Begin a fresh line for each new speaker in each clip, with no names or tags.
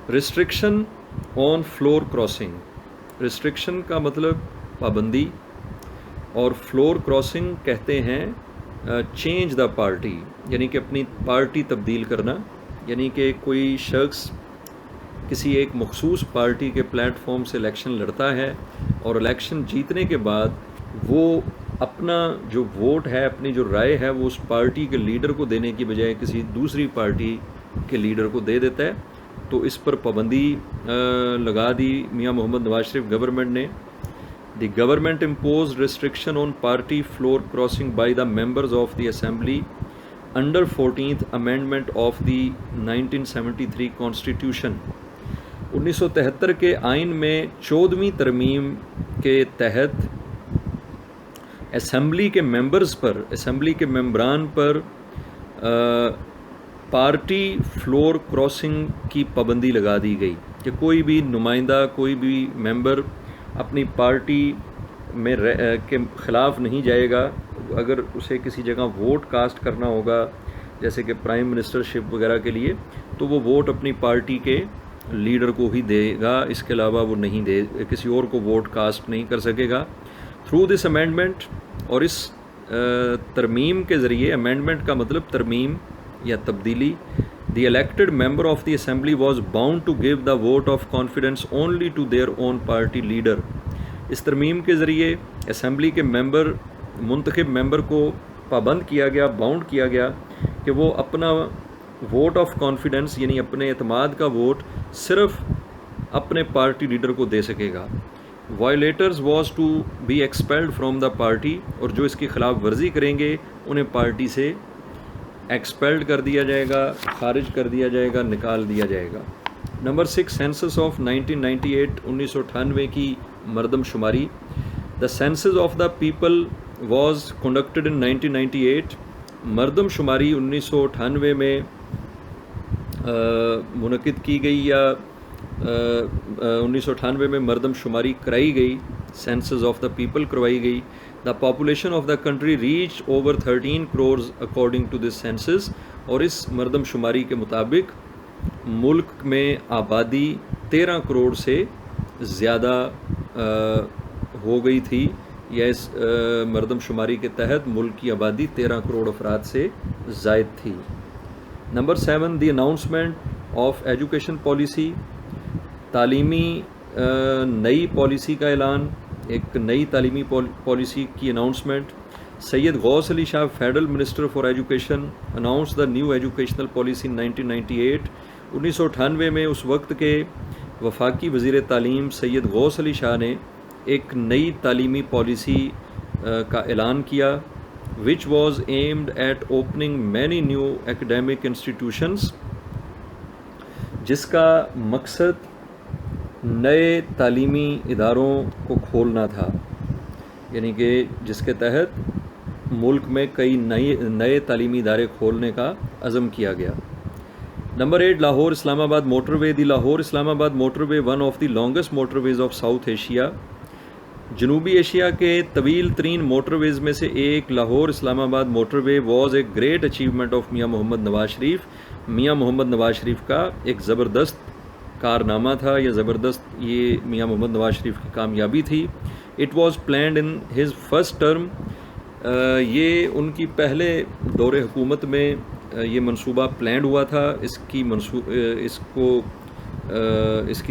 Restriction on floor crossing, restriction का मतलब पाबंदी, और फ्लोर क्रॉसिंग कहते हैं चेंज द पार्टी, यानी कि अपनी पार्टी तब्दील करना, यानी कि कोई शख्स किसी एक मखसूस पार्टी के प्लेटफॉर्म से इलेक्शन लड़ता है और इलेक्शन जीतने के बाद वो अपना जो वोट है, अपनी जो राय है, वो उस पार्टी के लीडर को देने की बजाय किसी दूसरी पार्टी के लीडर को दे देता है। तो इस पर पाबंदी लगा दी मियां मोहम्मद नवाज शरीफ गवर्नमेंट ने। The government impose restriction on party floor crossing by the members of the assembly under 14th amendment of the 1973 constitution. 1973 के आइन में 14वीं तरमीम के तहत असेंबली के मेंबर्स पर, असेंबली के मेंबरान पर पार्टी फ्लोर क्रॉसिंग की पाबंदी लगा दी गई कि कोई भी नुमाइंदा, कोई भी मेंबर अपनी पार्टी में के ख़िलाफ़ नहीं जाएगा। अगर उसे किसी जगह वोट कास्ट करना होगा, जैसे कि प्राइम मिनिस्टरशिप वगैरह के लिए, तो वो वोट अपनी पार्टी के लीडर को ही देगा, इसके अलावा वो नहीं दे, किसी और को वोट कास्ट नहीं कर सकेगा। थ्रू दिस अमेंडमेंट, और इस तरमीम के ज़रिए, अमेंडमेंट का मतलब तरमीम या तब्दीली, the elected member of the assembly was bound to give the vote of confidence only to their own party leader. इस तरमीम के ज़रिए असेंबली के मेंबर, मुंतखब मेंबर को पाबंद किया गया, बाउंड किया गया कि वो अपना वोट ऑफ कॉन्फिडेंस यानी अपने एतमाद का वोट सिर्फ अपने पार्टी लीडर को दे सकेगा। Violators was to be expelled from the party, और जो इसकी खिलाफ वर्जी करेंगे उन्हें पार्टी से एक्सपेल्ड कर दिया जाएगा, खारिज कर दिया जाएगा, निकाल दिया जाएगा। नंबर 6, सेंसस ऑफ 1998, 1998 की मरदमशुमारी। The census of the people was conducted in 1998। मरदमशुमारी 1998 में मुनक़िद की गई, या 1998 में मरदमशुमारी कराई गई, सेंसस ऑफ द पीपल करवाई गई। The population of the country reach over 13 crore according to this census, और इस मरदमशुमारी के मुताबिक मुल्क में आबादी 13 करोड़ से ज़्यादा हो गई थी, या इस मरदमशुमारी के तहत मुल्क की आबादी 13 करोड़ अफराद से ज़ायद थी। Number 7, the announcement of education policy, तालीमी नई पॉलिसी का ऐलान, एक नई तालीमी पॉलिसी की announcement. Syed Ghaus Ali Shah, federal minister for education, announce the new educational policy 1998। 1998 में उस वक्त के वफाकी वज़ीर तालीम सैयद गौस अली शाह ने एक नई तालीमी पॉलिसी का ऐलान किया, which was aimed at opening many new academic institutions, जिसका मकसद नए तालीमी इदारों को खोलना था, यानी कि जिसके तहत मुल्क में कई नए तालीमी इदारे खोलने का अज़म किया गया। Number 8, Lahore Islamabad motorway. The Lahore Islamabad motorway, one of the longest motorways of South Asia. जनूबी एशिया के तवील तरीन मोटरवेज़ में से एक Lahore Islamabad motorway was a great achievement of Mian Mohammad Nawaz Sharif. Mian Mohammad Nawaz Sharif का एक ज़बरदस्त कारनामा था, या ज़बरदस्त ये मियां मोहम्मद नवाज शरीफ की कामयाबी थी। It was planned in his first term, ये उनकी पहले दौरे हुकूमत में ये मंसूबा प्लान हुआ था, इसकी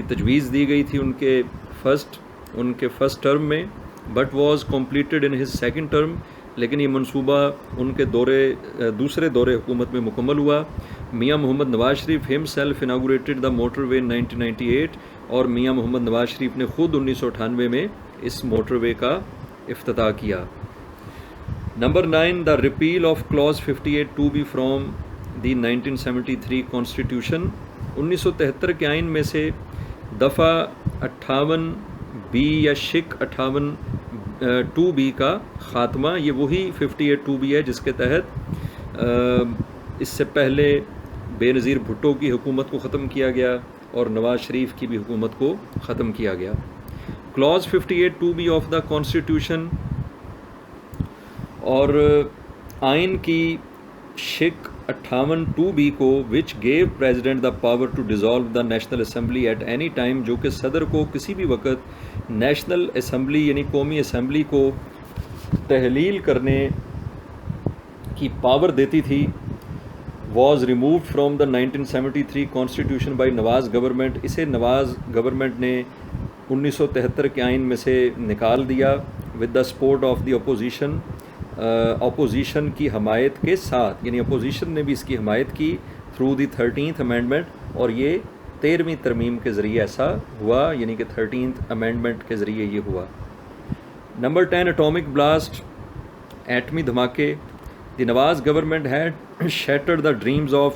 तजवीज़ दी गई थी उनके फर्स्ट टर्म में, but was completed in his second term, लेकिन ये मंसूबा उनके दूसरे दौरे हुकूमत में मुकम्मल हुआ। मियां मोहम्मद नवाज शरीफ हिमसेल्फ इनागुरेटेड द मोटरवे इन 1998, और मियां मोहम्मद नवाज शरीफ ने ख़ुद 1998 में इस मोटरवे का इफ्तिताह किया। Number 9, the repeal of clause 58(2)B from the 1973 constitution. 1973 के आइन में से दफ़ा 58B या शिक 58(2)B का ख़ात्मा, ये वही 58(2)B है जिसके तहत इससे पहले बेनज़ीर भुट्टो की हुकूमत को ख़त्म किया गया और नवाज़ शरीफ की भी हुकूमत को ख़त्म किया गया। Clause 58(2)B of the constitution, और आइन की शिक 58(2)(b) کو which gave president the power to dissolve the national assembly at any time, جو کہ صدر کو کسی بھی وقت نیشنل اسمبلی یعنی قومی اسمبلی کو تحلیل کرنے کی پاور دیتی تھی، was removed from the 1973 constitution by Nawaz government. اسے نواز گورنمنٹ نے 1973 کے آئین میں سے نکال دیا with the support of the opposition. Opposition کی حمایت کے ساتھ، یعنی اپوزیشن نے بھی اس کی حمایت کی تھرو دی 13th امینڈمنٹ، اور یہ 13ویں ترمیم کے ذریعے ایسا ہوا، یعنی کہ 13th امینڈمنٹ کے ذریعے یہ ہوا. نمبر 10 اٹامک بلاسٹ، ایٹمی دھماکے. The Nawaz government had shattered the dreams of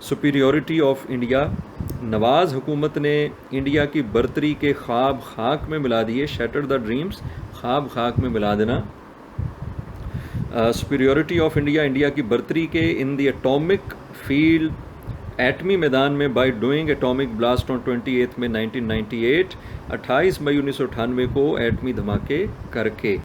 superiority of India. Nawaz حکومت نے انڈیا کی برتری کے خواب خاک میں ملا دیے. شیٹرڈ دا ڈریمز، خواب خاک میں ملا دینا. سپیریورٹی آف انڈیا، انڈیا کی برتری کے ان دی اٹامک فیلڈ، ایٹمی میدان میں، بائی ڈوئنگ اٹامک بلاسٹ آن 28 مئی 1998، 28 مئی 1998 کو ایٹمی دھماکے کر کے.